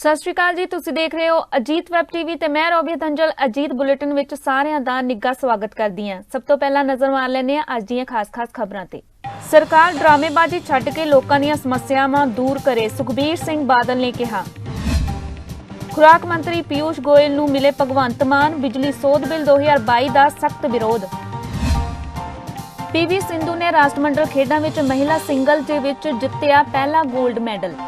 सत श्री अकाल जी, तुसीं देख रहे हो अजीत वैब टीवी ते मैं रोबी तंजल। अजीत बुलेटिन विच सारिਆਂ ਦਾ निੱਘਾ स्वागत करदी हां। सब तो पहला नज़र मार लैंदे हां अज दीयां खास खबरां ते। सरकार ड्रामेबाजी छड्ड के लोकां दीयां समस्यावां दूर करे, सुखबीर सिंह बादल ने कहा। खुराक मंत्री पीयूष गोयल नूं मिले भगवंत मान, बिजली सोध बिल 2022 का सख्त विरोध। पीवी सिंधु ने राष्ट्रमंडल खेडां विच महिला सिंगल दे विच जित्तिया पहला गोल्ड मैडल।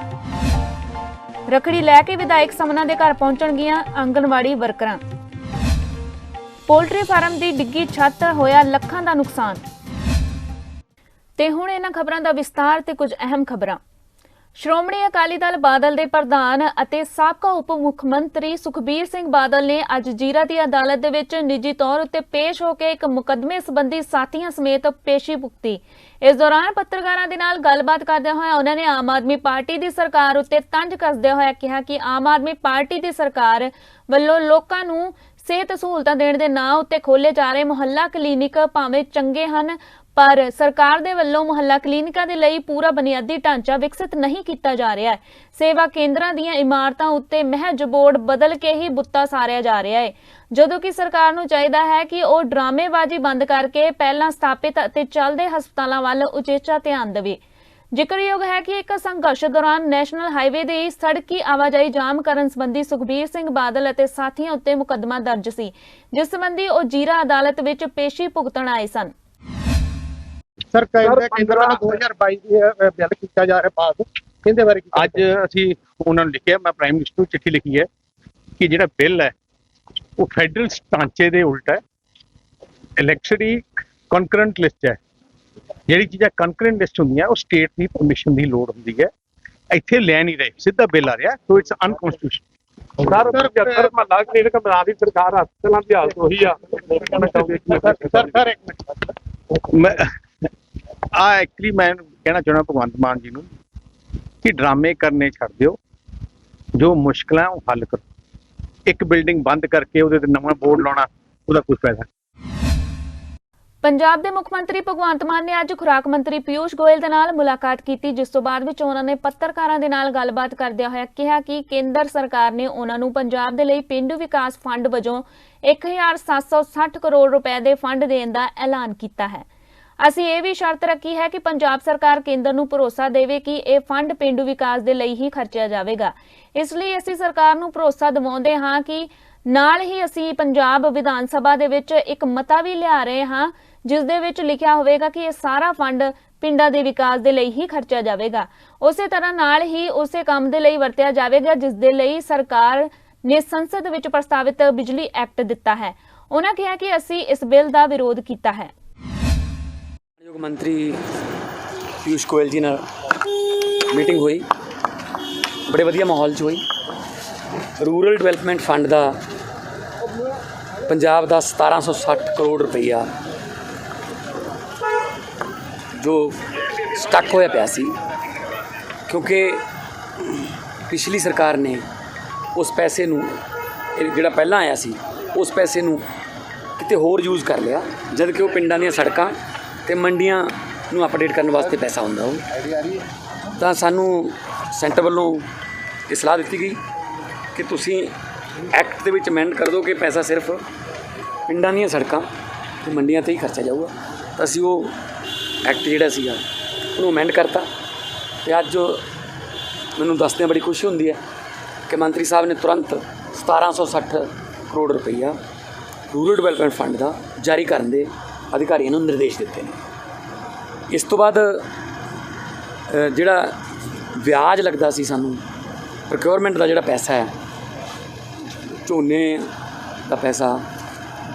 रखड़ी लैके विधायक समना के घर पहुंचणगियां आंगनवाड़ी वर्करां। पोल्ट्री फार्म की डिग्गी छत, होया लखां का नुकसान। ते हुण इन्हां खबरां दा विस्तार ते कुछ अहम खबरां। श्रोमणी अकाली दल बादल दे प्रधान अते साबका उप मुख्यमंत्री सुखबीर सिंह बादल ने अज जीरा की अदालत दे विच निजी तौर उत्ते पेश होकर एक मुकदमे संबंधी साथियों समेत पेशी भुगती। इस दौरान पत्रकारों के नाल गलबात करदे होए उन्होंने आम आदमी पार्टी की सरकार उत्ते तंज कसदे होए कहा कि आम आदमी पार्टी की सरकार वल्लों लोकां नूं सेहत सहूलतां देण दे नां उत्ते खोले जा रहे मुहल्ला क्लीनिक भावें चंगे हन, पर सरकार दे वल्लों मुहल्ला क्लीनिकां दे लई पूरा बुनियादी ढांचा विकसित नहीं किया जा रहा है। सेवा केंद्रां दीयां इमारतां उत्ते महज बोर्ड बदल के ही बुत्ता सारिया जा रहा है, जदों कि सरकार नूं चाहीदा है कि वह ड्रामेबाजी बंद करके पहलां स्थापित अते चलदे हस्पतालां वल उचेचा ध्यान देवे। जिक्रयोग है कि एक संघर्ष दौरान नैशनल हाईवे की सड़की आवाजाही जाम करन संबंधी सुखबीर सिंह बादल अते साथियों उत्ते मुकदमा दर्ज सी, जिस संबंधी वह जीरा अदालत विच पेशी भुगतण आए सन। सर केंद्र 2022 बिल किया जा रहा पास, इहदे बारे अज असीं उन्हां नूं लिखिआ, मैं प्राइम मिनिस्टर नूं चिट्ठी लिखी है कि जिहड़ा बिल है वो फैडरल ढांचे दे उल्ट है। इलैक्शनी कॉन्करेंट लिस्ट है, जिहड़ी चीज़ां कॉन्करेंट लिस्ट हुंदियां वो स्टेट की परमिशन की लोड़ हुंदी है, इत्थे लै नहीं रहे, सीधा बिल आ रहा, सो इट्स अनकॉन्स्टिट्यूशनल। सर 75 महला क्लीनिक बना दी सरकार, हस्पतालों की हालत वही आ। सर एक मिनट, एक्चुअली मैं कहना चाहना भगवंत मान जी नूं कि ड्रामे करने छड्ड दिओ, जो मुश्किल है वो हल करो। एक बिल्डिंग बंद करके उहदे ते नवां बोर्ड लाउणा उहदा कोई फायदा नहीं। पंजाब के मुख मंत्री भगवंत मान ने अज खुराक मंत्री पीयूष गोयल के नाल मुलाकात की, जिस तो बाद विच उन्होंने पत्रकारों के नाल गलबात करदे होए कहा कि केंद्र सरकार ने उन्हां नूं पंजाब दे लई पेंडू विकास फंड वजों 1760 करोड़ रुपए के फंड देण दा ऐलान किया है। असीं ये भी शर्त रखी है कि पंजाब सरकार केंद्र नूं भरोसा देवे कि यह फंड पेंडू विकास दे लई ही खर्चिया जाएगा। इसलिए असीं सरकार नूं भरोसा दिवाउंदे हां कि नाल ही असीं पंजाब विधान सभा दे विच एक मता भी लिया रहे हां, जिस दे विच लिखिया होवेगा कि यह सारा फंड पिंडां दे विकास दे लई ही खर्चिया जाएगा। उसे तरह नाल ही उसे काम दे लई वरतिया जाएगा जिस दे लई सरकार ने संसद विच प्रस्तावित बिजली एक्ट दिता है। उन्होंने कहा कि असीं इस बिल का विरोध किया है। मंत्री पीयूष गोयल जी नाल मीटिंग हुई, बड़े वधिया माहौल च हुई। रूरल डिवेलपमेंट फंड का पंजाब का 1760 करोड़ रुपया जो स्टक होया पिया सी, क्योंकि पिछली सरकार ने उस पैसे नूं जिहड़ा पहलां आया सी उस पैसे नूं किते होर यूज़ कर लिया, जद कि वो पिंडां दीयां सड़कां ते मंडियां नूं अपडेट करने वास्ते पैसा हुंदा हो। तां सानूं सेंटर वालों ये सलाह दी गई कि तुसीं एक्ट दे विच अमेंड कर दो कि पैसा सिर्फ पिंडां दीयां सड़कां ते मंडियां ते ही खर्चा जाऊगा। तां असीं वो एक्ट जिहड़ा सीगा उहनूं अमेंड करता ते अज मैनूं दसदिआं बड़ी खुशी हुंदी है कि मंत्री साहब ने तुरंत 1760 करोड़ रुपया रूरल डिवेलपमेंट फंड का जारी करन दे अधिकारियों को निर्देश दिते हैं। इस तो बाद जिहड़ा ब्याज लगता सी सानूं प्रोक्योरमेंट का जिहड़ा पैसा है, झोने का पैसा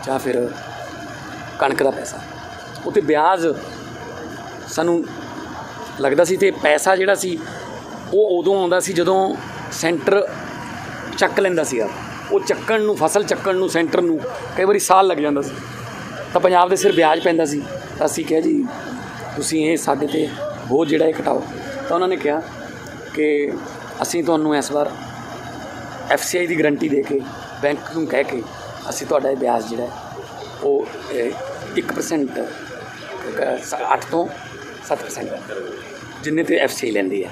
या फिर कणक का पैसा, उत्ते ब्याज सानूं लगता सी, ते पैसा जिहड़ा सी वो उदों आउंदा सी जदों सेंटर चक लैंदा सीगा। वो चक्कण नूं, फसल चक्कण नूं सेंटर नूं कई बारी साल लग जांदा सी, तो पंजाब दे सिर ब्याज पैंदा सी। तो असीं कहा जी तुसीं ये साडे ते बोझ जिहड़ा ये घटाओ। तो उन्होंने कहा कि असीं तुहानूं इस बार FCI की गारंटी दे के बैंक नूं कह के असीं तुहाडा ब्याज जिहड़ा वो 1% 8 ਤੋਂ 7% जिन्ने ते FCI लैंदी है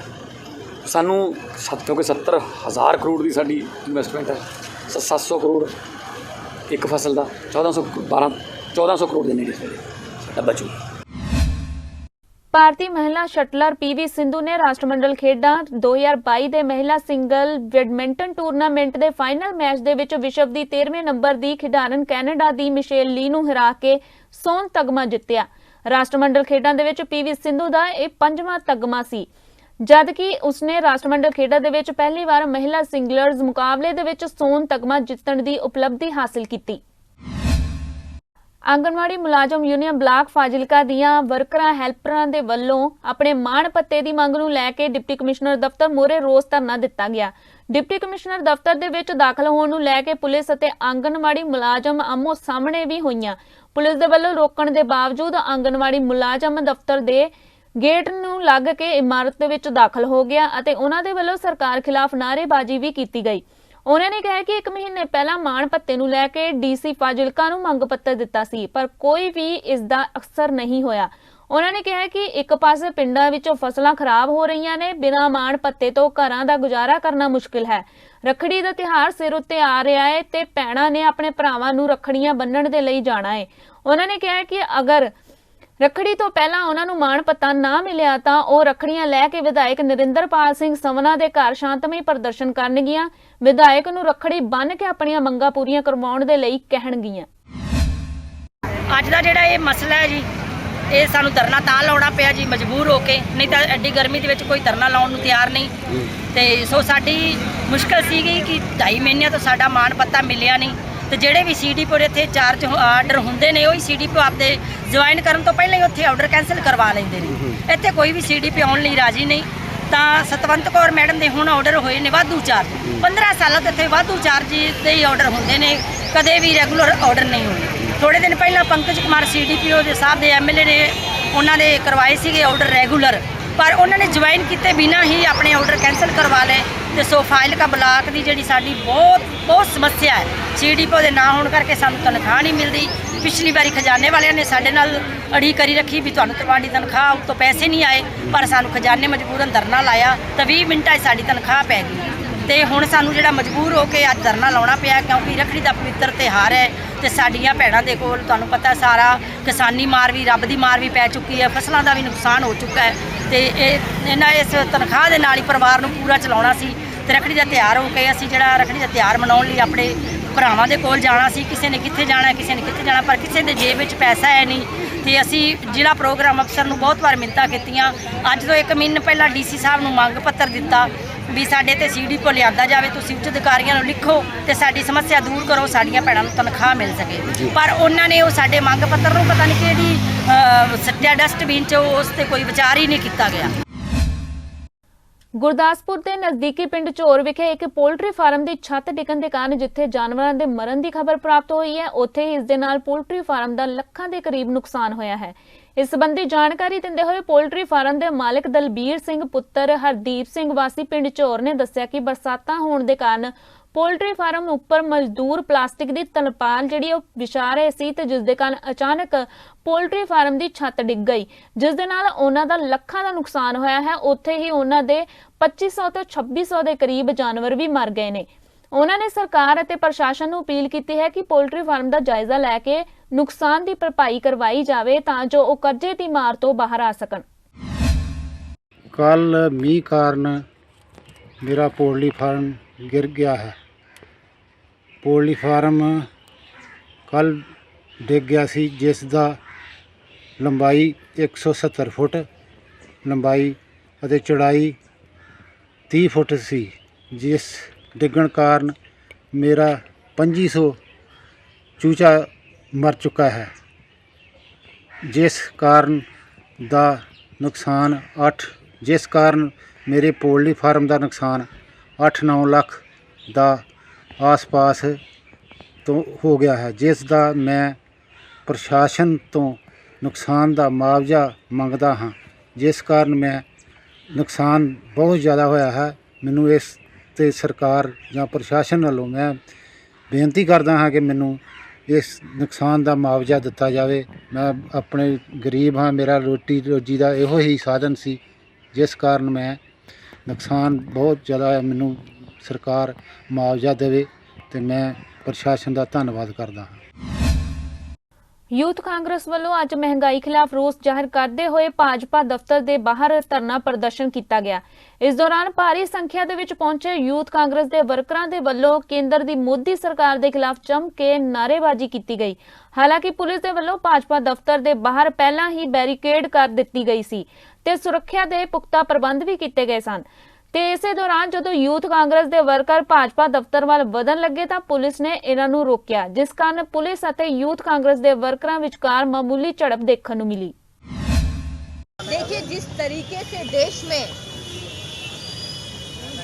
ਸਾਨੂੰ ਕਿਉਂਕਿ 70,000 ਕਰੋੜ ਦੀ ਸਾਡੀ ਇਨਵੈਸਟਮੈਂਟ ਹੈ, 700 ਕਰੋੜ ਇੱਕ ਫਸਲ ਦਾ, 1400 ਕਰੋੜ ਦੇ ਨੇੜੇ ਸਾਡਾ ਬਚੂ। ਭਾਰਤੀ ਮਹਿਲਾ ਸ਼ਟਲਰ ਪੀਵੀ ਸਿੰਧੂ ਨੇ ਰਾਸ਼ਟਰਮੰਡਲ ਖੇਡਾਂ 2022 ਦੇ ਮਹਿਲਾ ਸਿੰਗਲ ਬੈਡਮਿੰਟਨ ਟੂਰਨਾਮੈਂਟ ਦੇ ਫਾਈਨਲ ਮੈਚ ਦੇ ਵਿੱਚ ਵਿਸ਼ਵ ਦੀ 13ਵੇਂ ਨੰਬਰ ਦੀ ਖਿਡਾਰਨ ਕੈਨੇਡਾ ਦੀ ਮਿਸ਼ੇਲ ਲੀ ਨੂੰ ਹਰਾ ਕੇ ਸੋਨ ਤਗਮਾ ਜਿੱਤਿਆ। ਰਾਸ਼ਟਰਮੰਡਲ ਖੇਡਾਂ ਦੇ ਵਿੱਚ ਪੀਵੀ ਸਿੰਧੂ ਦਾ ਇਹ 5ਵਾਂ ਤਗਮਾ ਸੀ, ਜਦਕਿ ਉਸਨੇ ਰਾਸ਼ਟਰਮੰਡਲ ਖੇਡਾਂ ਦੇ ਵਿੱਚ ਪਹਿਲੀ ਵਾਰ ਮਹਿਲਾ ਸਿੰਗਲਰਜ਼ ਮੁਕਾਬਲੇ ਦੇ ਵਿੱਚ ਸੋਨ ਤਗਮਾ ਜਿੱਤਣ ਦੀ ਉਪਲਬਧੀ ਹਾਸਲ ਕੀਤੀ। ਆਂਗਨਵਾੜੀ ਮੁਲਾਜ਼ਮ ਯੂਨੀਅਨ ਬਲਾਕ ਫਾਜ਼ਿਲਕਾ ਦੀਆਂ ਵਰਕਰਾਂ ਹੈਲਪਰਾਂ ਦੇ ਵੱਲੋਂ ਆਪਣੇ ਮਾਣ ਭੱਤੇ ਦੀ ਮੰਗ ਨੂੰ ਲੈ ਕੇ ਡਿਪਟੀ ਕਮਿਸ਼ਨਰ ਦਫ਼ਤਰ ਮੂਹਰੇ ਰੋਸ ਧਰਨਾ ਦਿੱਤਾ ਗਿਆ। ਡਿਪਟੀ ਕਮਿਸ਼ਨਰ ਦਫ਼ਤਰ ਦੇ ਵਿੱਚ ਦਾਖਲ ਹੋਣ ਨੂੰ ਲੈ ਕੇ ਪੁਲਿਸ ਅਤੇ ਆਂਗਨਵਾੜੀ ਮੁਲਾਜ਼ਮ ਆਮੋ ਸਾਹਮਣੇ ਵੀ ਹੋਈਆਂ। ਪੁਲਿਸ ਦੇ ਵੱਲੋਂ ਰੋਕਣ ਦੇ ਬਾਵਜੂਦ ਆਂਗਨਵਾੜੀ ਮੁਲਾਜ਼ਮ ਦਫ਼ਤਰ ਦੇ ਗੇਟ ਨੂੰ ਲੱਗ ਕੇ ਇਮਾਰਤ ਦੇ ਵਿੱਚ ਦਾਖਲ ਹੋ ਗਿਆ ਅਤੇ ਉਹਨਾਂ ਦੇ ਵੱਲੋਂ ਸਰਕਾਰ ਖਿਲਾਫ ਨਾਅਰੇਬਾਜ਼ੀ ਵੀ ਕੀਤੀ ਗਈ। ਉਹਨਾਂ ਨੇ ਕਿਹਾ ਕਿ 1 ਮਹੀਨੇ ਪਹਿਲਾਂ ਮਾਣ ਭੱਤੇ ਨੂੰ ਲੈ ਕੇ ਡੀਸੀ ਫਾਜ਼ਿਲਕਾ ਨੂੰ ਮੰਗ ਪੱਤਰ ਦਿੱਤਾ ਸੀ, ਪਰ ਕੋਈ ਵੀ ਇਸ ਦਾ ਅਸਰ ਨਹੀਂ ਹੋਇਆ। ਉਹਨਾਂ ਨੇ ਕਿਹਾ ਕਿ ਇੱਕ ਪਾਸੇ ਪਿੰਡਾਂ ਵਿੱਚੋਂ ਫਸਲਾਂ ਖਰਾਬ ਹੋ ਰਹੀਆਂ ਨੇ, ਬਿਨਾਂ ਮਾਣ ਭੱਤੇ ਤੋਂ ਘਰਾਂ ਦਾ ਗੁਜ਼ਾਰਾ ਕਰਨਾ ਮੁਸ਼ਕਿਲ ਹੈ। ਰੱਖੜੀ ਦਾ ਤਿਉਹਾਰ ਸਿਰ ਉੱਤੇ ਆ ਰਿਹਾ ਹੈ ਤੇ ਭੈਣਾਂ ਨੇ ਆਪਣੇ ਭਰਾਵਾਂ ਨੂੰ ਰੱਖੜੀਆਂ ਬੰਨਣ ਦੇ ਲਈ ਜਾਣਾ ਹੈ। ਉਹਨਾਂ ਨੇ ਕਿਹਾ ਕਿ ਅਗਰ ਰੱਖੜੀ ਤੋਂ ਪਹਿਲਾਂ ਉਹਨਾਂ ਨੂੰ ਮਾਣ ਭੱਤਾ ਨਾ ਮਿਲਿਆ ਤਾਂ ਉਹ ਰੱਖੜੀਆਂ ਲੈ ਕੇ ਵਿਧਾਇਕ ਨਰਿੰਦਰਪਾਲ ਸਿੰਘ ਸਮਨਾ ਦੇ ਘਰ ਸ਼ਾਂਤਮਈ ਪ੍ਰਦਰਸ਼ਨ ਕਰਨਗੀਆਂ। ਵਿਧਾਇਕ ਨੂੰ ਰੱਖੜੀ ਬੰਨ੍ਹ ਕੇ ਆਪਣੀਆਂ ਮੰਗਾਂ ਪੂਰੀਆਂ ਕਰਵਾਉਣ ਦੇ ਲਈ ਕਹਿਣਗੀਆਂ। ਅੱਜ ਦਾ ਜਿਹੜਾ ਇਹ ਮਸਲਾ ਹੈ ਜੀ, ਇਹ ਸਾਨੂੰ ਧਰਨਾ ਤਾਂ ਲਾਉਣਾ ਪਿਆ ਜੀ ਮਜਬੂਰ ਹੋ ਕੇ, ਨਹੀਂ ਤਾਂ ਐਡੀ ਗਰਮੀ ਦੇ ਵਿੱਚ ਕੋਈ ਧਰਨਾ ਲਾਉਣ ਨੂੰ ਤਿਆਰ ਨਹੀਂ। ਤੇ ਸੋ ਸਾਡੀ ਮੁਸ਼ਕਲ ਸੀਗੀ ਕਿ 2.5 ਮਹੀਨਿਆਂ ਤੋਂ ਸਾਡਾ ਮਾਣ ਪੱਤਾ ਮਿਲਿਆ ਨਹੀਂ ਤੇ ਜਿਹੜੇ ਵੀ ਸੀਡੀਪੀ ਇੱਥੇ ਚਾਰਜ ਆਰਡਰ ਹੁੰਦੇ ਨੇ, ਉਹੀ ਸੀਡੀਪੀ ਆਪਦੇ ਜੁਆਇਨ ਕਰਨ ਤੋਂ ਪਹਿਲਾਂ ਹੀ ਉੱਥੇ ਆਰਡਰ ਕੈਂਸਲ ਕਰਵਾ ਲੈਂਦੇ ਨੇ। ਇੱਥੇ ਕੋਈ ਵੀ ਸੀਡੀਪੀ ਆਉਣ ਲਈ ਰਾਜੀ ਨਹੀਂ। ਤਾਂ ਸਤਵੰਤ ਕੌਰ ਮੈਡਮ ਦੇ ਹੁਣ ਆਰਡਰ ਹੋਏ ਨੇ ਵਾਧੂ ਚਾਰਜ, 15 ਸਾਲਾਂ ਤੋਂ ਇੱਥੇ ਵਾਧੂ ਚਾਰਜ ਦੇ ਹੀ ਆਰਡਰ ਹੁੰਦੇ ਨੇ, ਕਦੇ ਵੀ ਰੈਗੂਲਰ ਆਰਡਰ ਨਹੀਂ ਹੋਏ। ਥੋੜੇ ਦਿਨ ਪਹਿਲਾਂ ਪੰਕਜ ਕੁਮਾਰ ਸੀਡੀਪੀਓ ਦੇ ਸਾਹਿਬ ਦੇ ਐਮਐਲਏ ਨੇ ਉਹਨਾਂ ਦੇ ਕਰਵਾਏ ਸੀਗੇ ਆਰਡਰ ਰੈਗੂਲਰ, ਪਰ ਉਹਨਾਂ ਨੇ ਜੁਆਇਨ ਕੀਤੇ ਬਿਨਾਂ ਹੀ ਆਪਣੇ ਆਰਡਰ ਕੈਂਸਲ ਕਰਵਾ ਲਏ। ਤੇ ਸੋ ਫਾਜ਼ਿਲਕਾ ਬਲਾਕ ਦੀ ਜਿਹੜੀ ਸਾਡੀ ਬਹੁਤ ਸਮੱਸਿਆ ਹੈ, ਸੀਡੀਪੀਓ ਦੇ ਨਾ ਹੋਣ ਕਰਕੇ ਸਾਨੂੰ ਤਨਖਾਹ ਨਹੀਂ ਮਿਲਦੀ। ਪਿਛਲੀ ਵਾਰੀ ਖਜ਼ਾਨੇ ਵਾਲਿਆਂ ਨੇ ਸਾਡੇ ਨਾਲ ਅੜੀ ਕਰੀ ਰੱਖੀ ਵੀ ਤੁਹਾਨੂੰ ਤੁਹਾਡੀ ਤਨਖਾਹ ਉੱਤੋਂ ਪੈਸੇ ਨਹੀਂ ਆਏ, ਪਰ ਸਾਨੂੰ ਖਜ਼ਾਨੇ ਮਜਬੂਰਨ ਧਰਨਾ ਲਾਇਆ ਤਾਂ 20 ਮਿੰਟਾਂ 'ਚ ਸਾਡੀ ਤਨਖਾਹ ਪੈ ਗਈ। ਤੇ ਹੁਣ ਸਾਨੂੰ ਜਿਹੜਾ ਮਜਬੂਰ ਹੋ ਕੇ ਅੱਜ ਧਰਨਾ ਲਾਉਣਾ ਪਿਆ, ਕਿਉਂਕਿ ਰੱਖੜੀ ਦਾ ਪਵਿੱਤਰ ਤਿਉਹਾਰ ਹੈ ਤੇ ਸਾਡੀਆਂ ਭੈਣਾਂ ਦੇ ਕੋਲ ਤੁਹਾਨੂੰ ਪਤਾ ਸਾਰਾ ਕਿਸਾਨੀ ਮਾਰ ਵੀ, ਰੱਬ ਦੀ ਮਾਰ ਵੀ ਪੈ ਚੁੱਕੀ ਹੈ, ਫਸਲਾਂ ਦਾ ਵੀ ਨੁਕਸਾਨ ਹੋ ਚੁੱਕਾ ਹੈ ਤੇ ਇਸ ਤਨਖਾਹ ਦੇ ਨਾਲ ਹੀ ਪਰਿਵਾਰ ਨੂੰ ਪੂਰਾ ਚਲਾਉਣਾ ਸੀ। ਤੇ ਰੱਖੜੀ ਦਾ ਤਿਉਹਾਰ ਹੋ ਕੇ ਅਸੀਂ ਜਿਹੜਾ ਰੱਖੜੀ ਦਾ ਤਿਉਹਾਰ ਮਨਾਉਣ ਲਈ ਆਪਣੇ ਭਰਾਵਾਂ ਦੇ ਕੋਲ ਜਾਣਾ ਸੀ, ਕਿਸੇ ਨੇ ਕਿੱਥੇ ਜਾਣਾ, ਕਿਸੇ ਨੇ ਕਿੱਥੇ ਜਾਣਾ, ਪਰ ਕਿਸੇ ਦੇ ਜੇਬ ਵਿੱਚ ਪੈਸਾ ਹੈ ਨਹੀਂ। ਤੇ ਅਸੀਂ ਜ਼ਿਲ੍ਹਾ ਪ੍ਰੋਗਰਾਮ ਅਫਸਰ ਨੂੰ ਬਹੁਤ ਵਾਰ ਮਿੰਨਤਾਂ ਕੀਤੀਆਂ। ਅੱਜ ਤੋਂ 1 ਮਹੀਨਾ ਪਹਿਲਾਂ ਡੀਸੀ ਸਾਹਿਬ ਨੂੰ ਮੰਗ ਪੱਤਰ ਦਿੱਤਾ ਵੀ ਸਾਡੇ ਤੇ ਸੀਡੀਪੀਓ ਲਿਆਂਦਾ ਜਾਵੇ, ਤੁਸੀਂ ਉੱਚ ਅਧਿਕਾਰੀਆਂ ਨੂੰ ਲਿਖੋ ਤੇ ਸਾਡੀ ਸਮੱਸਿਆ ਦੂਰ ਕਰੋ, ਸਾਡੀਆਂ ਭੈਣਾਂ ਨੂੰ ਤਨਖਾਹ ਮਿਲ ਸਕੇ। ਪਰ ਉਹਨਾਂ ਨੇ ਉਹ ਸਾਡੇ ਮੰਗ ਪੱਤਰ ਨੂੰ ਪਤਾ ਨਹੀਂ ਕਿਹੜੀ ਸੱਟਿਆ ਡਸਟਬਿਨ 'ਚ, ਉਸ ਤੇ ਕੋਈ ਵਿਚਾਰ ਹੀ ਨਹੀਂ ਕੀਤਾ ਗਿਆ। ਗੁਰਦਾਸਪੁਰ ਦੇ ਨਜ਼ਦੀਕੀ ਪਿੰਡ ਝੋਰ ਵਿਖੇ ਇੱਕ ਪੋਲਟਰੀ ਫਾਰਮ ਦੀ ਛੱਤ ਡਿੱਗਣ ਦੇ ਕਾਰਨ ਜਿੱਥੇ ਜਾਨਵਰਾਂ ਦੇ ਮਰਨ ਦੀ ਖਬਰ ਪ੍ਰਾਪਤ ਹੋਈ ਹੈ, ਉੱਥੇ ਹੀ ਇਸ ਦੇ ਨਾਲ ਪੋਲਟਰੀ ਫਾਰਮ ਦਾ ਲੱਖਾਂ ਦੇ ਕਰੀਬ ਨੁਕਸਾਨ ਹੋਇਆ ਹੈ। ਇਸ ਸੰਬੰਧੀ ਜਾਣਕਾਰੀ ਦਿੰਦੇ ਹੋਏ ਪੋਲਟਰੀ ਫਾਰਮ ਦੇ ਮਾਲਕ ਦਲਬੀਰ ਸਿੰਘ ਪੁੱਤਰ ਹਰਦੀਪ ਸਿੰਘ ਵਾਸੀ ਪਿੰਡ ਝੋਰ ਨੇ ਦੱਸਿਆ ਕਿ ਬਰਸਾਤਾਂ ਹੋਣ ਦੇ ਕਾਰਨ ਪੋਲਟਰੀ ਫਾਰਮ ਉੱਪਰ ਮਜ਼ਦੂਰ ਪਲਾਸਟਿਕ ਦੀ ਤਰਪਾਲ ਜਿਹੜੀ ਉਹ ਵਿਛਾ ਰਹੇ ਸੀ ਤੇ ਜਿਸ ਦੇ ਕਾਰਨ ਅਚਾਨਕ ਪੋਲਟਰੀ ਫਾਰਮ ਦੀ ਛੱਤ ਡਿੱਗ ਗਈ, ਜਿਸ ਦੇ ਨਾਲ ਉਹਨਾਂ ਦਾ ਲੱਖਾਂ ਦਾ ਨੁਕਸਾਨ ਹੋਇਆ ਹੈ। ਉੱਥੇ ਹੀ ਉਹਨਾਂ ਦੇ 2500 ਤੋਂ 2600 ਦੇ ਕਰੀਬ ਜਾਨਵਰ ਵੀ ਮਰ ਗਏ ਨੇ। ਉਹਨਾਂ ਨੇ ਸਰਕਾਰ ਅਤੇ ਪ੍ਰਸ਼ਾਸਨ ਨੂੰ ਅਪੀਲ ਕੀਤੀ ਹੈ ਕਿ ਪੋਲਟਰੀ ਫਾਰਮ ਦਾ ਜਾਇਜ਼ਾ ਲੈ ਕੇ ਨੁਕਸਾਨ ਦੀ ਭਰਪਾਈ ਕਰਵਾਈ ਜਾਵੇ ਤਾਂ ਜੋ ਉਹ ਕਰਜ਼ੇ ਦੀ ਮਾਰ ਤੋਂ ਬਾਹਰ ਆ ਸਕਣ। ਕੱਲ ਮੀਂਹ ਕਾਰਨ ਮੇਰਾ ਪੋਲਟਰੀ ਫਾਰਮ ਗਿਰ ਗਿਆ ਹੈ। ਪੋਲਟਰੀ ਫਾਰਮ ਕੱਲ ਡਿੱਗ ਗਿਆ ਸੀ, ਜਿਸ ਦਾ ਲੰਬਾਈ 170 ਫੁੱਟ ਲੰਬਾਈ ਅਤੇ ਚੌੜਾਈ 30 ਫੁੱਟ ਸੀ, ਜਿਸ ਡਿੱਗਣ ਕਾਰਨ ਮੇਰਾ 2500 ਚੂਚਾ ਮਰ ਚੁੱਕਾ ਹੈ, ਜਿਸ ਕਾਰਨ ਮੇਰੇ ਪੋਲਟਰੀ ਫਾਰਮ ਦਾ ਨੁਕਸਾਨ 8-9 ਲੱਖ ਦਾ ਆਸ-ਪਾਸ ਤੋਂ ਹੋ ਗਿਆ ਹੈ, ਜਿਸ ਦਾ ਮੈਂ ਪ੍ਰਸ਼ਾਸਨ ਤੋਂ ਨੁਕਸਾਨ ਦਾ ਮੁਆਵਜ਼ਾ ਮੰਗਦਾ ਹਾਂ। ਜਿਸ ਕਾਰਨ ਮੈਂ ਨੁਕਸਾਨ ਬਹੁਤ ਜ਼ਿਆਦਾ ਹੋਇਆ ਹੈ। ਮੈਨੂੰ ਇਸ ਤੇ ਸਰਕਾਰ ਜਾਂ ਪ੍ਰਸ਼ਾਸਨ ਵੱਲੋਂ ਮੈਂ ਬੇਨਤੀ ਕਰਦਾ ਹਾਂ ਕਿ ਮੈਨੂੰ ਇਸ ਨੁਕਸਾਨ ਦਾ ਮੁਆਵਜ਼ਾ ਦਿੱਤਾ ਜਾਵੇ। ਮੈਂ ਆਪਣੇ ਗਰੀਬ ਹਾਂ, ਮੇਰਾ ਰੋਟੀ ਰੋਜੀ ਦਾ ਇਹੋ ਹੀ ਸਾਧਨ ਸੀ, ਜਿਸ ਕਾਰਨ ਮੈਂ ਨੁਕਸਾਨ ਬਹੁਤ ਜ਼ਿਆਦਾ ਹੈ। ਮੈਨੂੰ ਸਰਕਾਰ ਮੁਆਵਜ਼ਾ ਦੇਵੇ ਤੇ ਮੈਂ ਪ੍ਰਸ਼ਾਸਨ ਦਾ ਧੰਨਵਾਦ ਕਰਦਾ ਹਾਂ। ਯੂਥ ਕਾਂਗਰਸ ਵੱਲੋਂ ਅੱਜ ਮਹਿੰਗਾਈ ਖਿਲਾਫ ਰੋਸ ਜ਼ਾਹਿਰ ਕਰਦੇ ਹੋਏ ਭਾਜਪਾ ਦਫ਼ਤਰ ਦੇ ਬਾਹਰ ਧਰਨਾ ਪ੍ਰਦਰਸ਼ਨ ਕੀਤਾ ਗਿਆ। ਇਸ ਦੌਰਾਨ ਭਾਰੀ ਸੰਖਿਆ ਦੇ ਵਿੱਚ ਪਹੁੰਚੇ ਯੂਥ ਕਾਂਗਰਸ ਦੇ ਵਰਕਰਾਂ ਦੇ ਵੱਲੋਂ ਕੇਂਦਰ ਦੀ ਮੋਦੀ ਸਰਕਾਰ ਦੇ ਖਿਲਾਫ ਜੰਮ ਕੇ ਨਾਅਰੇਬਾਜ਼ੀ ਕੀਤੀ ਗਈ। ਹਾਲਾਂਕਿ ਪੁਲਿਸ ਦੇ ਵੱਲੋਂ ਭਾਜਪਾ ਦਫ਼ਤਰ ਦੇ ਬਾਹਰ ਪਹਿਲਾਂ ਹੀ ਬੈਰੀਕੇਡ ਕਰ ਦਿੱਤੀ ਗਈ ਸੀ ਤੇ ਸੁਰੱਖਿਆ ਦੇ ਪੁਖਤਾ ਪ੍ਰਬੰਧ ਵੀ ਕੀਤੇ ਗਏ ਸਨ। ਤੇ ਇਸੇ ਦੌਰਾਨ ਜਦੋਂ ਯੂਥ ਕਾਂਗਰਸ ਦੇ ਵਰਕਰ ਭਾਜਪਾ ਦਫ਼ਤਰ ਵੱਲ ਵਧਣ ਲੱਗੇ ਤਾਂ ਪੁਲਿਸ ਨੇ ਇਹਨਾਂ ਨੂੰ ਰੋਕਿਆ, ਜਿਸ ਕਾਰਨ ਪੁਲਿਸ ਅਤੇ ਯੂਥ ਕਾਂਗਰਸ ਦੇ ਵਰਕਰਾਂ ਵਿਚਕਾਰ ਮਾਮੂਲੀ ਝੜਪ ਦੇਖਣ ਨੂੰ ਮਿਲੀ। देखिए, जिस तरीके से देश में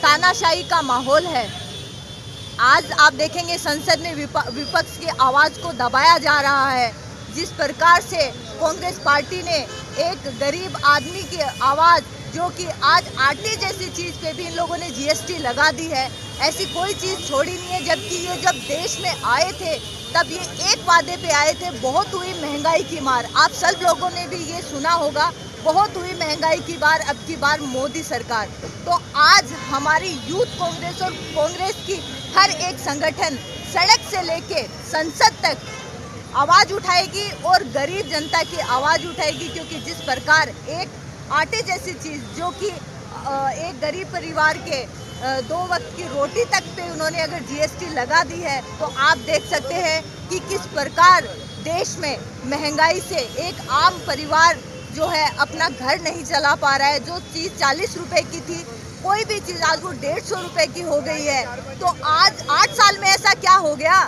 तानाशाही का माहौल है, आज आप देखेंगे संसद में विपक्ष की आवाज़ को दबाया जा रहा है। जिस प्रकार से कांग्रेस पार्टी ने एक गरीब आदमी की आवाज़, जो कि आज आटे जैसी चीज़ पे भी इन लोगों ने जीएसटी लगा दी है, ऐसी कोई चीज़ छोड़ी नहीं है। जबकि ये जब देश में आए थे तब ये एक वादे पे आए थे, बहुत हुई महंगाई की मार। आप सब लोगों ने भी ये सुना होगा, बहुत हुई महंगाई की बार, अब की बार मोदी सरकार। तो आज हमारी यूथ कांग्रेस और कांग्रेस की हर एक संगठन सड़क से लेके संसद तक आवाज़ उठाएगी और गरीब जनता की आवाज़ उठाएगी। क्योंकि जिस प्रकार एक आटे जैसी चीज़, जो कि एक गरीब परिवार के 2 वक्त की रोटी तक पे उन्होंने अगर जीएसटी लगा दी है, तो आप देख सकते हैं कि किस प्रकार देश में महंगाई से एक आम परिवार जो है अपना घर नहीं चला पा रहा है। जो चीज़ 40 रुपए की थी, कोई भी चीज़ आज वो 150 रुपए की हो गई है। तो आज 8 साल में ऐसा क्या हो गया?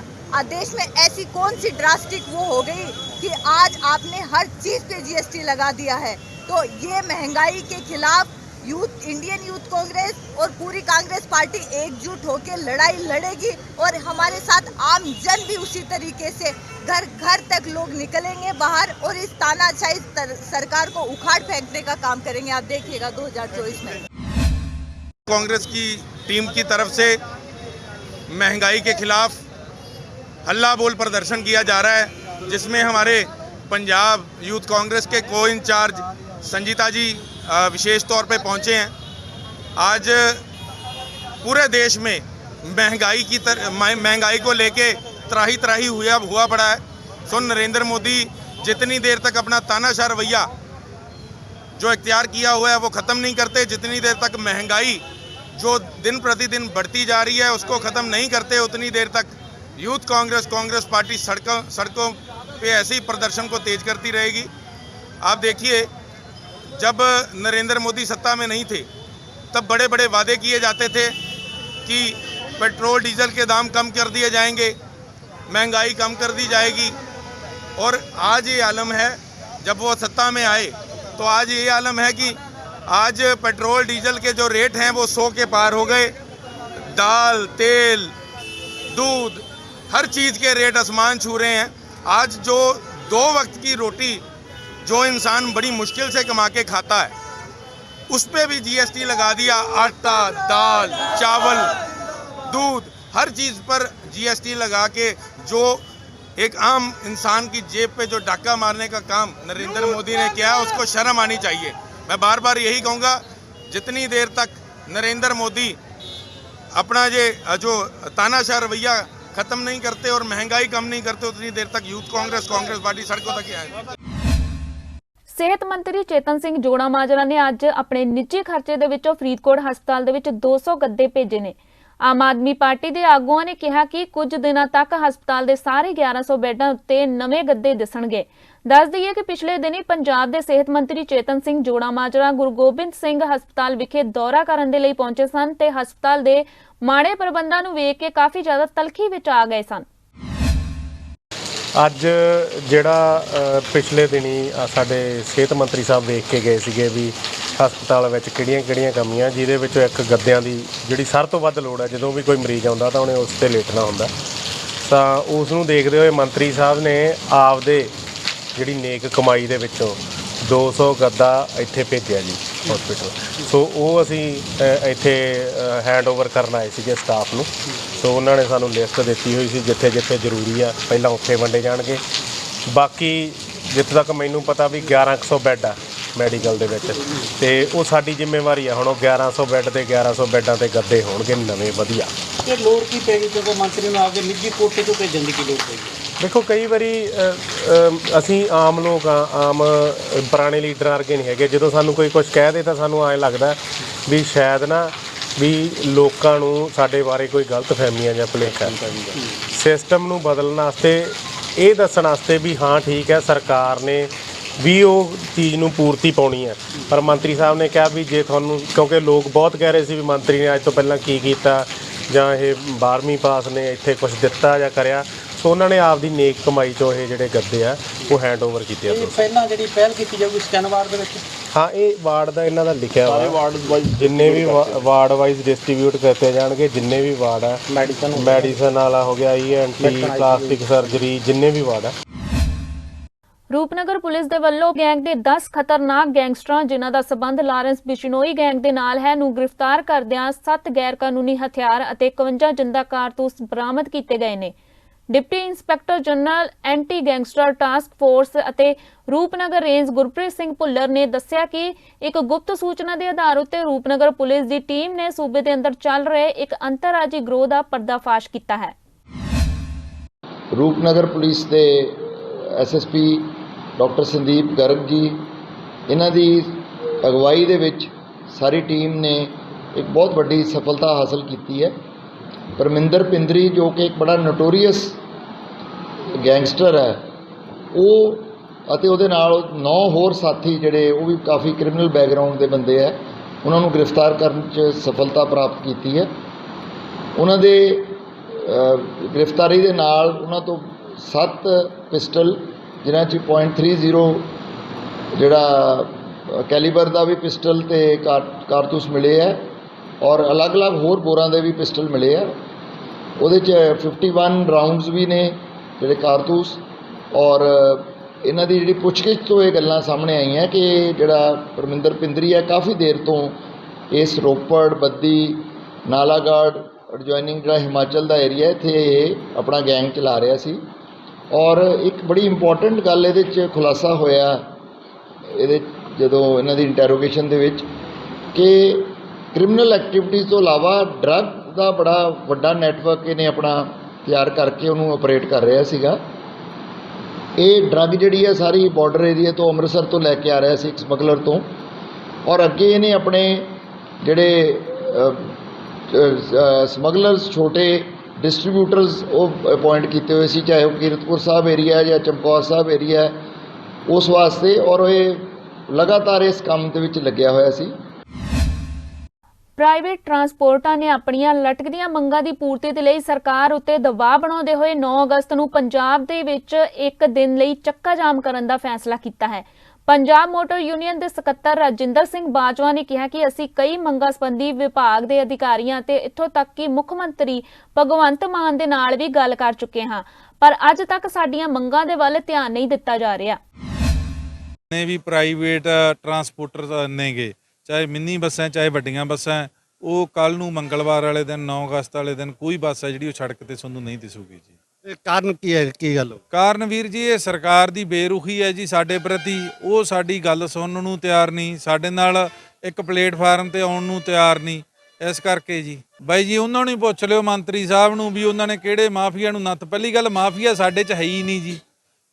देश में ऐसी कौन सी ड्रास्टिक वो हो गई कि आज आपने हर चीज़ पे जीएसटी लगा दिया है। तो ये महंगाई के खिलाफ इंडियन यूथ कांग्रेस और पूरी कांग्रेस पार्टी एकजुट होकर लड़ाई लड़ेगी। और हमारे साथ आम जन भी उसी तरीके से घर घर तक लोग निकलेंगे बाहर और इस तानाशाही सरकार को उखाड़ फेंकने का काम करेंगे। आप देखिएगा 2024 में कांग्रेस की टीम की तरफ से महंगाई के खिलाफ हल्ला बोल प्रदर्शन किया जा रहा है, जिसमें हमारे पंजाब यूथ कांग्रेस के को इंचार्ज संजीता जी विशेष तौर पे पहुंचे हैं। आज पूरे देश में महंगाई को लेके त्राही त्राही हुआ पड़ा है। सो नरेंद्र मोदी जितनी देर तक अपना तानाशाह रवैया जो इख्तियार किया हुआ है वो ख़त्म नहीं करते, जितनी देर तक महंगाई जो दिन प्रतिदिन बढ़ती जा रही है उसको ख़त्म नहीं करते, उतनी देर तक यूथ कांग्रेस पार्टी सड़कों पे ऐसे ही प्रदर्शन को तेज करती रहेगी। आप देखिए, जब नरेंद्र मोदी सत्ता में नहीं थे तब बड़े बड़े वादे किए जाते थे कि पेट्रोल डीजल के दाम कम कर दिए जाएंगे, महंगाई कम कर दी जाएगी। और आज ये आलम है, जब वो सत्ता में आए तो आज ये आलम है कि आज पेट्रोल डीजल के जो रेट हैं वो 100 के पार हो गए। दाल, तेल, दूध, हर चीज़ के रेट आसमान छू रहे हैं। आज जो 2 वक्त की रोटी जो इंसान बड़ी मुश्किल से कमा के खाता है, उस पे भी जीएसटी लगा दिया। आटा, दाल, चावल, दूध, हर चीज़ पर जीएसटी लगा के जो एक आम इंसान की जेब पे जो डाका मारने का काम नरेंद्र मोदी ने किया, उसको शर्म आनी चाहिए। मैं बार बार यही कहूँगा, जितनी देर तक नरेंद्र मोदी अपना ये जो तानाशाह रवैया ख़त्म नहीं करते और महंगाई कम नहीं करते, उतनी देर तक यूथ कांग्रेस पार्टी सड़कों तक ही आएगी। ਸਿਹਤ ਮੰਤਰੀ ਚੇਤਨ ਸਿੰਘ ਜੋੜਾ ਮਾਜਰਾ ਨੇ ਅੱਜ ਆਪਣੇ ਨਿੱਜੀ ਖਰਚੇ ਦੇ ਵਿੱਚੋਂ ਫਰੀਦਕੋਟ ਹਸਪਤਾਲ ਦੇ ਵਿੱਚ 200 ਗੱਦੇ ਭੇਜੇ ਨੇ। ਆਮ ਆਦਮੀ ਪਾਰਟੀ ਦੇ ਆਗੂਆਂ ਨੇ ਕਿਹਾ ਕਿ ਕੁਝ ਦਿਨਾਂ ਤੱਕ ਹਸਪਤਾਲ ਦੇ ਸਾਰੇ 1100 ਬੈੱਡਾਂ ਉੱਤੇ ਨਵੇਂ ਗੱਦੇ ਦਿਸਣਗੇ। ਦੱਸ ਦਈਏ ਕਿ ਪਿਛਲੇ ਦਿਨੀ ਪੰਜਾਬ ਦੇ ਸਿਹਤ ਮੰਤਰੀ ਚੇਤਨ ਸਿੰਘ ਜੋੜਾ ਮਾਜਰਾ ਗੁਰੂ ਗੋਬਿੰਦ ਸਿੰਘ ਹਸਪਤਾਲ ਵਿਖੇ ਦੌਰਾ ਕਰਨ ਦੇ ਲਈ ਪਹੁੰਚੇ ਸਨ ਤੇ ਹਸਪਤਾਲ ਦੇ ਮਾੜੇ ਪ੍ਰਬੰਧਾਂ ਨੂੰ ਵੇਖ ਕੇ ਕਾਫੀ ਜ਼ਿਆਦਾ ਤਲਖੀ ਵਿੱਚ ਆ ਗਏ ਸਨ। ਅੱਜ ਜਿਹੜਾ ਪਿਛਲੇ ਦਿਨੀ ਸਾਡੇ ਸਿਹਤ ਮੰਤਰੀ ਸਾਹਿਬ ਵੇਖ ਕੇ ਗਏ ਸੀਗੇ ਵੀ ਹਸਪਤਾਲ ਵਿੱਚ ਕਿਹੜੀਆਂ ਕਮੀਆਂ, ਜਿਹਦੇ ਵਿੱਚੋਂ ਇੱਕ ਗੱਦਿਆਂ ਦੀ ਜਿਹੜੀ ਸਾਰ ਤੋਂ ਵੱਧ ਲੋੜ ਹੈ। ਜਦੋਂ ਵੀ ਕੋਈ ਮਰੀਜ਼ ਆਉਂਦਾ ਤਾਂ ਉਹਨੇ ਉਸ 'ਤੇ ਲੇਟਣਾ ਹੁੰਦਾ, ਤਾਂ ਉਸ ਨੂੰ ਦੇਖਦੇ ਹੋਏ ਮੰਤਰੀ ਸਾਹਿਬ ਨੇ ਆਪਦੇ ਜਿਹੜੀ ਨੇਕ ਕਮਾਈ ਦੇ ਵਿੱਚੋਂ 200 ਗੱਦਾ ਇੱਥੇ ਭੇਜਿਆ ਜੀ ਹਸਪੀਟਲ। ਸੋ ਉਹ ਅਸੀਂ ਇੱਥੇ ਹੈਂਡਓਵਰ ਕਰਨ ਆਏ ਸੀਗੇ ਸਟਾਫ ਨੂੰ। ਸੋ ਉਹਨਾਂ ਨੇ ਸਾਨੂੰ ਲਿਸਟ ਦਿੱਤੀ ਹੋਈ ਸੀ, ਜਿੱਥੇ ਜਿੱਥੇ ਜ਼ਰੂਰੀ ਆ ਪਹਿਲਾਂ ਉੱਥੇ ਵੰਡੇ ਜਾਣਗੇ। ਬਾਕੀ ਜਿੱਥੇ ਤੱਕ ਮੈਨੂੰ ਪਤਾ ਵੀ 1100 ਬੈੱਡ ਆ ਮੈਡੀਕਲ ਦੇ ਵਿੱਚ, ਤੇ ਉਹ ਸਾਡੀ ਜ਼ਿੰਮੇਵਾਰੀ ਆ। ਹੁਣ ਉਹ 1100 ਬੈੱਡ ਤੇ 1100 ਬੈੱਡਾਂ ਤੇ ਗੱਦੇ ਹੋਣਗੇ ਨਵੇਂ ਵਧੀਆ। ਤੇ ਲੋੜ ਕੀ ਪੈਗੀ ਜਦੋਂ ਮੰਤਰੀ ਨੂੰ ਆਪਦੇ ਨਿੱਜੀ ਕੋਟੇ ਤੋਂ ਭੇਜਣ ਦੀ ਕੀ ਲੋੜ ਪੈਗੀ? ਦੇਖੋ ਕਈ ਵਾਰੀ ਅਸੀਂ ਆਮ ਲੋਕ ਆ, ਆਮ ਪੁਰਾਣੇ ਲੀਡਰ ਵਰਗੇ ਨਹੀਂ ਹੈਗੇ। ਜਦੋਂ ਸਾਨੂੰ ਕੋਈ ਕੁਝ ਕਹਿ ਦੇ ਤਾਂ ਸਾਨੂੰ ਐਂ ਲੱਗਦਾ ਵੀ ਸ਼ਾਇਦ ਨਾ ਵੀ ਲੋਕਾਂ ਨੂੰ ਸਾਡੇ ਬਾਰੇ ਕੋਈ ਗਲਤ ਫਹਿਮੀਆਂ ਜਾਂ ਭੁਲੇਖਾ। ਸਿਸਟਮ ਨੂੰ ਬਦਲਣ ਵਾਸਤੇ, ਇਹ ਦੱਸਣ ਵਾਸਤੇ ਵੀ ਹਾਂ ਠੀਕ ਹੈ ਸਰਕਾਰ ਨੇ ਵੀ ਉਹ ਚੀਜ਼ ਨੂੰ ਪੂਰਤੀ ਪਾਉਣੀ ਹੈ, ਪਰ ਮੰਤਰੀ ਸਾਹਿਬ ਨੇ ਕਿਹਾ ਵੀ ਜੇ ਤੁਹਾਨੂੰ, ਕਿਉਂਕਿ ਲੋਕ ਬਹੁਤ ਕਹਿ ਰਹੇ ਸੀ ਵੀ ਮੰਤਰੀ ਨੇ ਅੱਜ ਤੋਂ ਪਹਿਲਾਂ ਕੀ ਕੀਤਾ ਜਾਂ ਇਹ 12ਵੀਂ ਪਾਸ ਨੇ ਇੱਥੇ ਕੁਝ ਦਿੱਤਾ ਜਾਂ ਕਰਿਆ, ਸੋ ਉਹਨਾਂ ਨੇ ਆਪਦੀ ਨੇਕ ਕਮਾਈ 'ਚੋਂ ਇਹ ਜਿਹੜੇ ਗੱਦੇ ਆ ਉਹ ਹੈਂਡਓਵਰ ਕੀਤੇ ਆ। ਪਹਿਲਾਂ ਜਿਹੜੀ ਪਹਿਲ ਕੀਤੀ ਜਾਊਗੀ ਸਕੈਨ ਵਾਰਡ ਦੇ ਵਿੱਚ? ਹਾਂ, ਇਹ ਵਾਰਡ ਦਾ ਇਹਨਾਂ ਦਾ ਲਿਖਿਆ ਹੋਇਆ, ਜਿੰਨੇ ਵੀ ਵਾਰਡ ਵਾਈਜ਼ ਡਿਸਟ੍ਰੀਬਿਊਟ ਕੀਤੇ ਜਾਣਗੇ। ਜਿੰਨੇ ਵੀ ਵਾਰਡ ਆ, ਮੈਡੀਸਨ ਵਾਲਾ ਹੋ ਗਿਆ, ENT, ਪਲਾਸਟਿਕ ਸਰਜਰੀ, ਜਿੰਨੇ ਵੀ ਵਾਰਡ ਆ। ਰੂਪਨਗਰ ਪੁਲਿਸ ਦੇ ਵੱਲੋਂ ਗੈਂਗ ਦੇ 10 ਖਤਰਨਾਕ ਗੈਂਗਸਟਰਾਂ ਜਿਨ੍ਹਾਂ ਦਾ ਸਬੰਧ ਲਾਰੈਂਸ ਬਿਸ਼ਨੋਈ ਗੈਂਗ ਦੇ ਨਾਲ ਹੈ ਨੂੰ ਗ੍ਰਿਫਤਾਰ ਕਰਦਿਆਂ 7 ਗੈਰ ਕਾਨੂੰਨੀ ਹਥਿਆਰ ਅਤੇ 51 ਜਿੰਦਾ ਕਾਰਤੂਸ ਬਰਾਮਦ ਕੀਤੇ ਗਏ ਨੇ। Deputy inspector general anti gangster task force ਅਤੇ ਰੂਪਨਗਰ ਰੇਂਜ ਗੁਰਪ੍ਰੀਤ ਸਿੰਘ ਭੁੱਲਰ ਨੇ ਦੱਸਿਆ ਕਿ ਇੱਕ ਗੁਪਤ ਸੂਚਨਾ ਦੇ ਆਧਾਰ ਉੱਤੇ ਰੂਪਨਗਰ ਪੁਲਿਸ ਦੀ ਟੀਮ ਨੇ ਸੂਬੇ ਦੇ ਅੰਦਰ ਚੱਲ ਰਹੇ ਇੱਕ ਅੰਤਰਰਾਜੀ ਗਰੋਹ ਦਾ ਪਰਦਾਫਾਸ਼ ਕੀਤਾ ਹੈ। ਰੂਪਨਗਰ ਪੁਲਿਸ ਦੇ SSP ਡਾਕਟਰ ਸੰਦੀਪ ਗਰਗ ਜੀ, ਇਹਨਾਂ ਦੀ ਅਗਵਾਈ ਦੇ ਵਿੱਚ ਸਾਰੀ ਟੀਮ ਨੇ ਇੱਕ ਬਹੁਤ ਵੱਡੀ ਸਫਲਤਾ ਹਾਸਲ ਕੀਤੀ ਹੈ। ਪਰਮਿੰਦਰ ਪਿੰਦਰੀ ਜੋ ਕਿ ਇੱਕ ਬੜਾ ਨੋਟੋਰੀਅਸ ਗੈਂਗਸਟਰ ਹੈ, ਉਹ ਅਤੇ ਉਹਦੇ ਨਾਲ 9 ਹੋਰ ਸਾਥੀ ਜਿਹੜੇ ਉਹ ਵੀ ਕਾਫੀ ਕ੍ਰਿਮੀਨਲ ਬੈਕਗਰਾਊਂਡ ਦੇ ਬੰਦੇ ਹੈ, ਉਹਨਾਂ ਨੂੰ ਗ੍ਰਿਫਤਾਰ ਕਰਨ 'ਚ ਸਫਲਤਾ ਪ੍ਰਾਪਤ ਕੀਤੀ ਹੈ। ਉਹਨਾਂ ਦੇ ਗ੍ਰਿਫਤਾਰੀ ਦੇ ਨਾਲ ਉਹਨਾਂ ਤੋਂ 7 ਪਿਸਟਲ, ਜਿਨ੍ਹਾਂ 'ਚ .30 ਜਿਹੜਾ ਕੈਲੀਬਰ ਦਾ ਵੀ ਪਿਸਟਲ ਤੇ ਕਾਰਤੂਸ ਮਿਲੇ ਹੈ, ਔਰ ਅਲੱਗ-ਅਲੱਗ ਹੋਰ ਬੋਰਾਂ ਦੇ ਵੀ ਪਿਸਟਲ ਮਿਲੇ ਆ। ਉਹਦੇ 'ਚ 51 ਰਾਊਂਡਸ ਵੀ ਨੇ ਜਿਹੜੇ ਕਾਰਤੂਸ। ਔਰ ਇਹਨਾਂ ਦੀ ਜਿਹੜੀ ਪੁੱਛਗਿੱਛ ਤੋਂ ਇਹ ਗੱਲਾਂ ਸਾਹਮਣੇ ਆਈਆਂ ਕਿ ਜਿਹੜਾ ਪਰਮਿੰਦਰ ਪਿੰਦਰੀ ਹੈ ਕਾਫੀ ਦੇਰ ਤੋਂ ਇਸ ਰੋਪੜ, ਬੱਦੀ, ਨਾਲਾਗੜ੍ਹ ਐਡਜੋਇਨਿੰਗ ਜਿਹੜਾ ਹਿਮਾਚਲ ਦਾ ਏਰੀਆ, ਇੱਥੇ ਇਹ ਆਪਣਾ ਗੈਂਗ ਚਲਾ ਰਿਹਾ ਸੀ। ਔਰ ਇੱਕ ਬੜੀ ਇੰਪੋਰਟੈਂਟ ਗੱਲ ਇਹਦੇ 'ਚ ਖੁਲਾਸਾ ਹੋਇਆ ਇਹਦੇ ਜਦੋਂ ਇਹਨਾਂ ਦੀ ਇੰਟੈਰੋਗੇਸ਼ਨ ਦੇ ਵਿੱਚ ਕਿ ਕ੍ਰਿਮੀਨਲ ਐਕਟੀਵਿਟੀਜ਼ ਤੋਂ ਇਲਾਵਾ ਡਰੱਗ ਦਾ ਬੜਾ ਵੱਡਾ ਨੈਟਵਰਕ ਇਹਨੇ ਆਪਣਾ ਤਿਆਰ ਕਰਕੇ ਉਹਨੂੰ ਆਪਰੇਟ ਕਰ ਰਿਹਾ ਸੀਗਾ। ਇਹ ਡਰੱਗ ਜਿਹੜੀ ਹੈ ਸਾਰੀ ਬਾਰਡਰ ਏਰੀਆ ਤੋਂ ਅੰਮ੍ਰਿਤਸਰ ਤੋਂ ਲੈ ਕੇ ਆ ਰਿਹਾ ਸੀ ਇੱਕ ਸਮਗਲਰ ਤੋਂ, ਔਰ ਅੱਗੇ ਇਹਨੇ ਆਪਣੇ ਜਿਹੜੇ ਸਮਗਲਰਸ, ਛੋਟੇ ਡਿਸਟਰੀਬਿਊਟਰਸ ਉਹ ਅਪੁਆਇੰਟ ਕੀਤੇ ਹੋਏ ਸੀ, ਚਾਹੇ ਉਹ ਕੀਰਤਪੁਰ ਸਾਹਿਬ ਏਰੀਆ ਜਾਂ ਚਮਕੌਰ ਸਾਹਿਬ ਏਰੀਆ, ਉਸ ਵਾਸਤੇ। ਔਰ ਇਹ ਲਗਾਤਾਰ ਇਸ ਕੰਮ ਦੇ ਵਿੱਚ ਲੱਗਿਆ ਹੋਇਆ ਸੀ। ਪ੍ਰਾਈਵੇਟ ਟਰਾਂਸਪੋਰਟਾਂ ਨੇ ਆਪਣੀਆਂ ਲਟਕਦੀਆਂ ਮੰਗਾਂ ਦੀ ਪੂਰਤੀ ਦੇ ਲਈ ਸਰਕਾਰ ਉੱਤੇ ਦਬਾਅ ਬਣਾਉਂਦੇ ਹੋਏ 9 ਅਗਸਤ ਨੂੰ ਪੰਜਾਬ ਦੇ ਵਿੱਚ ਇੱਕ ਦਿਨ ਲਈ ਚੱਕਾ ਜਾਮ ਕਰਨ ਦਾ ਫੈਸਲਾ ਕੀਤਾ ਹੈ। ਪੰਜਾਬ ਮੋਟਰ ਯੂਨੀਅਨ ਦੇ ਸਕੱਤਰ ਰਾਜਿੰਦਰ ਸਿੰਘ ਬਾਜਵਾ ਨੇ ਕਿਹਾ ਕਿ ਅਸੀਂ ਕਈ ਮੰਗਾਂ ਸੰਬੰਧੀ ਵਿਭਾਗ ਦੇ ਅਧਿਕਾਰੀਆਂ ਤੇ ਇੱਥੋਂ ਤੱਕ ਕਿ ਮੁੱਖ ਮੰਤਰੀ ਭਗਵੰਤ ਮਾਨ ਦੇ ਨਾਲ ਵੀ ਗੱਲ ਕਰ ਚੁੱਕੇ ਹਾਂ, ਪਰ ਅੱਜ ਤੱਕ ਸਾਡੀਆਂ ਮੰਗਾਂ ਦੇ ਵੱਲ ਧਿਆਨ ਨਹੀਂ ਦਿੱਤਾ ਜਾ ਰਿਹਾ। ਨੇ ਵੀ ਪ੍ਰਾਈਵੇਟ ਟਰਾਂਸਪੋਰਟਰ ਨੇਗੇ, ਚਾਹੇ ਮਿੰਨੀ ਬੱਸਾਂ ਚਾਹੇ ਵੱਡੀਆਂ ਬੱਸਾਂ, ਉਹ ਕੱਲ ਨੂੰ ਮੰਗਲਵਾਰ ਵਾਲੇ ਦਿਨ 9 ਅਗਸਤ ਵਾਲੇ ਦਿਨ ਕੋਈ ਬੱਸ ਹੈ ਜਿਹੜੀ ਉਹ ਸੜਕ ਤੇ ਤੁਹਾਨੂੰ ਨਹੀਂ ਦਿਸੂਗੀ ਜੀ। ਇਹ ਕਾਰਨ ਕੀ ਹੈ? ਕੀ ਗੱਲ? ਕਾਰਨ ਵੀਰ ਜੀ ਇਹ ਸਰਕਾਰ ਦੀ ਬੇਰੁਖੀ ਹੈ ਜੀ ਸਾਡੇ ਪ੍ਰਤੀ। ਉਹ ਸਾਡੀ ਗੱਲ ਸੁਣਨ ਨੂੰ ਤਿਆਰ ਨਹੀਂ, ਸਾਡੇ ਨਾਲ ਇੱਕ ਪਲੇਟਫਾਰਮ ਤੇ ਆਉਣ ਨੂੰ ਤਿਆਰ ਨਹੀਂ। ਇਸ ਕਰਕੇ ਜੀ ਬਾਈ ਜੀ ਉਹਨਾਂ ਨੂੰ ਹੀ ਪੁੱਛ ਲਿਓ ਮੰਤਰੀ ਸਾਹਿਬ ਨੂੰ ਵੀ ਉਹਨਾਂ ਨੇ ਕਿਹੜੇ ਮਾਫੀਆ ਨੂੰ ਨੱਥ। ਪਹਿਲੀ ਗੱਲ ਮਾਫੀਆ ਸਾਡੇ 'ਚ ਹੈ ਹੀ ਨਹੀਂ ਜੀ।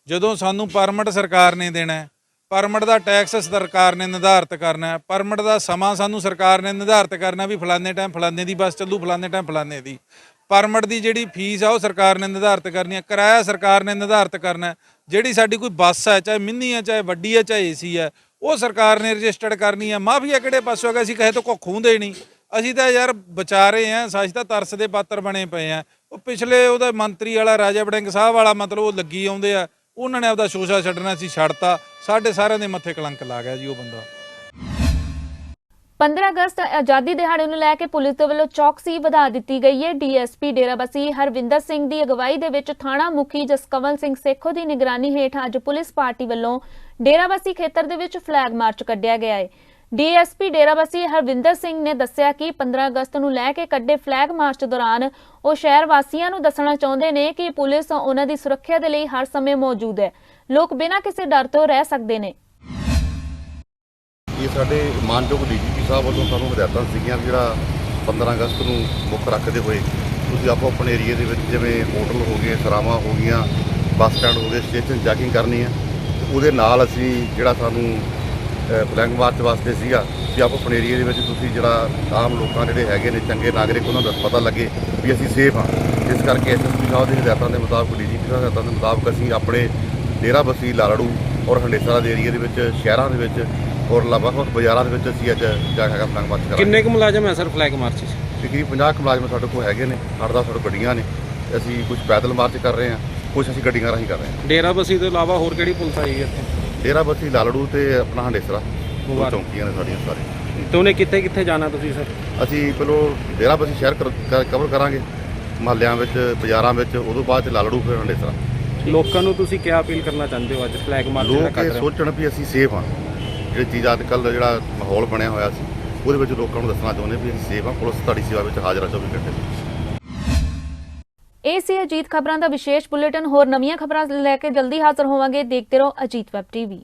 ਜਦੋਂ ਸਾਨੂੰ ਪਰਮਿਟ ਸਰਕਾਰ ਨੇ ਦੇਣਾ, ਪਰਮਿਟ ਦਾ ਟੈਕਸ ਸਰਕਾਰ ਨੇ ਨਿਰਧਾਰਿਤ ਕਰਨਾ, ਪਰਮਿਟ ਦਾ ਸਮਾਂ ਸਾਨੂੰ ਸਰਕਾਰ ਨੇ ਨਿਰਧਾਰਿਤ ਕਰਨਾ ਵੀ ਫਲਾਣੇ ਟਾਈਮ ਫਲਾਣੇ ਦੀ ਬੱਸ ਚੱਲੂ, ਫਲਾਣੇ ਟਾਈਮ ਫਲਾਣੇ ਦੀ। ਪਰਮਿਟ ਦੀ ਜਿਹੜੀ ਫੀਸ ਆ ਉਹ ਸਰਕਾਰ ਨੇ ਨਿਰਧਾਰਿਤ ਕਰਨੀ ਹੈ, ਕਿਰਾਇਆ ਸਰਕਾਰ ਨੇ ਨਿਰਧਾਰਿਤ ਕਰਨਾ। ਜਿਹੜੀ ਸਾਡੀ ਕੋਈ ਬੱਸ ਹੈ, ਚਾਹੇ ਮਿੰਨੀ ਹੈ, ਚਾਹੇ ਵੱਡੀ ਹੈ, ਚਾਹੇ AC ਹੈ, ਉਹ ਸਰਕਾਰ ਨੇ ਰਜਿਸਟਰਡ ਕਰਨੀ ਹੈ। ਮਾਫੀਆ ਕਿਹੜੇ ਪਾਸੋਂ ਹੈਗਾ? ਅਸੀਂ ਕਹੇ ਤੋਂ ਕੁੱਖ ਹੁੰਦੇ ਨਹੀਂ। ਅਸੀਂ ਤਾਂ ਯਾਰ ਵਿਚਾਰੇ ਆ, ਅਸੀਂ ਤਾਂ ਤਰਸ ਦੇ ਪਾਤਰ ਬਣੇ ਪਏ ਆ। ਉਹ ਪਿਛਲੇ ਉਹਦਾ ਮੰਤਰੀ ਵਾਲਾ ਰਾਜਾ ਵੜਿੰਗ ਸਾਹਿਬ ਵਾਲਾ ਮਤਲਬ ਉਹ ਲੱਗੀ ਆਉਂਦੇ ਆ, ਉਹਨਾਂ ਨੇ ਆਪਦਾ ਸ਼ੋਸ਼ਾ ਛੱਡਣਾ ਸੀ, ਛੱਡਤਾ। ਸਾਡੇ ਸਾਰਿਆਂ ਦੇ ਮੱਥੇ ਕਲੰਕ ਲਾ ਗਿਆ ਜੀ ਉਹ ਬੰਦਾ। 15 ਅਗਸਤ ਆਜ਼ਾਦੀ ਦਿਹਾੜੇ ਨੂੰ ਲੈ ਕੇ ਪੁਲਿਸ ਦੇ ਵੱਲੋਂ ਚੌਕਸੀ ਵਧਾ ਦਿੱਤੀ ਗਈ ਹੈ। DSP ਡੇਰਾਬੱਸੀ ਹਰਵਿੰਦਰ ਸਿੰਘ ਦੀ ਅਗਵਾਈ ਦੇ ਵਿੱਚ ਥਾਣਾ ਮੁਖੀ ਜਸਕਵਲ ਸਿੰਘ ਸੇਖੋ ਦੀ ਨਿਗਰਾਨੀ ਹੇਠ ਅੱਜ ਪੁਲਿਸ ਪਾਰਟੀ ਵੱਲੋਂ ਡੇਰਾਬੱਸੀ ਖੇਤਰ ਦੇ ਵਿੱਚ ਫਲੈਗ ਮਾਰਚ ਕੱਢਿਆ ਗਿਆ ਹੈ। DSP ਡੇਰਾਬੱਸੀ ਹਰਵਿੰਦਰ ਸਿੰਘ ਨੇ ਦੱਸਿਆ ਕਿ 15 ਅਗਸਤ ਨੂੰ ਲੈ ਕੇ ਕੱਢੇ ਫਲੈਗ ਮਾਰਚ ਦੌਰਾਨ ਉਹ ਸ਼ਹਿਰ ਵਾਸੀਆਂ ਨੂੰ ਦੱਸਣਾ ਚਾਹੁੰਦੇ ਨੇ ਕਿ ਪੁਲਿਸ ਉਹਨਾਂ ਦੀ ਸੁਰੱਖਿਆ ਦੇ ਲਈ ਹਰ ਸਮੇਂ ਮੌਜੂਦ ਹੈ। ਲੋਕ ਬਿਨਾਂ ਕਿਸੇ ਡਰ ਤੋਂ ਰਹਿ ਸਕਦੇ ਨੇ। ਇਹ ਸਾਡੇ ਮਾਨਯੋਗ ਡੀਜੀਪੀ ਸਾਹਿਬ ਵੱਲੋਂ ਸਾਨੂੰ ਹਦਾਇਤਾਂ ਸੀਗੀਆਂ ਵੀ ਜਿਹੜਾ 15 ਅਗਸਤ ਨੂੰ ਮੁੱਖ ਰੱਖਦੇ ਹੋਏ ਤੁਸੀਂ ਆਪੋ ਆਪਣੇ ਏਰੀਏ ਦੇ ਵਿੱਚ ਜਿਵੇਂ ਹੋਟਲ ਹੋ ਗਏ, ਸਰਾਵਾਂ ਹੋ ਗਈਆਂ, ਬੱਸ ਸਟੈਂਡ ਹੋ ਗਏ, ਸਟੇਸ਼ਨ ਚੈਕਿੰਗ ਕਰਨੀ ਹੈ। ਉਹਦੇ ਨਾਲ ਅਸੀਂ ਜਿਹੜਾ ਸਾਨੂੰ ਫਲੈਗ ਮਾਰਚ ਵਾਸਤੇ ਸੀਗਾ ਕਿ ਆਪੋ ਆਪਣੇ ਏਰੀਏ ਦੇ ਵਿੱਚ ਤੁਸੀਂ ਜਿਹੜਾ ਆਮ ਲੋਕਾਂ ਜਿਹੜੇ ਹੈਗੇ ਨੇ ਚੰਗੇ ਨਾਗਰਿਕ ਉਹਨਾਂ ਦਾ ਪਤਾ ਲੱਗੇ ਵੀ ਅਸੀਂ ਸੇਫ ਹਾਂ। ਇਸ ਕਰਕੇ ਐਸਐਸਪੀ ਸਾਹਿਬ ਦੀ ਹਦਾਇਤਾਂ ਦੇ ਮੁਤਾਬਕ, ਡੀਜੀਪੀ ਸਾਹਿਬ ਦੀ ਹਦਾਇਤਾਂ ਦੇ ਮੁਤਾਬਕ ਅਸੀਂ ਆਪਣੇ ਡੇਰਾਬੱਸੀ, ਲਾਲੜੂ ਔਰ ਹੰਡੇਸਰਾ ਦੇ ਏਰੀਏ ਦੇ ਵਿੱਚ, ਸ਼ਹਿਰਾਂ ਦੇ ਵਿੱਚ ਔਰ ਵੱਖ-ਵੱਖ ਬਾਜ਼ਾਰਾਂ ਦੇ ਵਿੱਚ ਅਸੀਂ ਅੱਜ ਜਾ ਕੇ ਫਲੈਗ ਮਾਰਚ ਕਰਾਂਗੇ। ਕਿੰਨੇ ਕੁ ਮੁਲਾਜ਼ਮ ਹੈ ਸਰ ਫਲੈਗ ਮਾਰਚ 'ਚ? ਤਕਰੀਬਨ 50 ਕੁ ਮੁਲਾਜ਼ਮ ਸਾਡੇ ਕੋਲ ਹੈਗੇ ਨੇ, 8-10 ਸਾਡੇ ਗੱਡੀਆਂ ਨੇ। ਅਸੀਂ ਕੁਝ ਪੈਦਲ ਮਾਰਚ ਕਰ ਰਹੇ ਹਾਂ, ਕੁਝ ਅਸੀਂ ਗੱਡੀਆਂ ਰਾਹੀਂ ਕਰ ਰਹੇ ਹਾਂ। ਡੇਰਾਬੱਸੀ ਤੋਂ ਇਲਾਵਾ ਹੋਰ ਕਿਹੜੀ ਪੁਲਿਸ ਆਈ ਹੈ ਇੱਥੇ? ਡੇਰਾਬੱਸੀ, ਲਾਲੜੂ ਤੇ ਆਪਣਾ ਹੰਡੇਸਰਾ ਦੋ ਚੌਂਕੀਆਂ ਨੇ ਸਾਡੀਆਂ ਸਾਰੀਆਂ। ਤੇ ਉਹਨੇ ਕਿੱਥੇ ਜਾਣਾ ਤੁਸੀਂ ਸਰ? ਅਸੀਂ ਪਹਿਲੋਂ ਡੇਰਾਬੱਸੀ ਸ਼ਹਿਰ ਕਵਰ ਕਰਾਂਗੇ, ਮੁਹੱਲਿਆਂ ਵਿੱਚ, ਬਾਜ਼ਾਰਾਂ ਵਿੱਚ, ਉਦੋਂ ਬਾਅਦ 'ਚ ਲਾਲੜੂ, ਫਿਰ ਹੰਡੇਸਰਾ। ਲੋਕਾਂ ਨੂੰ ਤੁਸੀਂ ਕੀ ਅਪੀਲ ਕਰਨਾ ਚਾਹੁੰਦੇ ਹੋ ਅੱਜ ਫਲੈਗ ਮਾਰਚ ਜਿਹੜਾ ਲੋਕ ਕਰ ਇਹ ਰਹੇ ਹੋ? ਸੋਚਣ ਵੀ ਅਸੀਂ ਸੇਫ ਹਾਂ। ਜਿਹੜੀ ਚੀਜ਼ ਅੱਜ ਕੱਲ੍ਹ ਜਿਹੜਾ ਮਾਹੌਲ ਬਣਿਆ ਹੋਇਆ ਸੀ ਉਹਦੇ ਵਿੱਚ ਲੋਕਾਂ ਨੂੰ ਦੱਸਣਾ ਚਾਹੁੰਦੇ ਵੀ ਅਸੀਂ ਸੇਫ ਹਾਂ। ਪੁਲਿਸ ਤੁਹਾਡੀ ਸੇਵਾ ਵਿੱਚ ਹਾਜ਼ਰ ਹੈ 24 ਘੰਟੇ। ਇਹ ਸੀ ਅਜੀਤ ਖਬਰਾਂ ਦਾ ਵਿਸ਼ੇਸ਼ ਬੁਲੇਟਿਨ। ਹੋਰ ਨਵੀਆਂ ਖਬਰਾਂ ਲੈ ਕੇ ਜਲਦੀ ਹਾਜ਼ਰ ਹੋਵਾਂਗੇ। ਦੇਖਦੇ ਰਹੋ ਅਜੀਤ ਵੈਬ ਟੀਵੀ।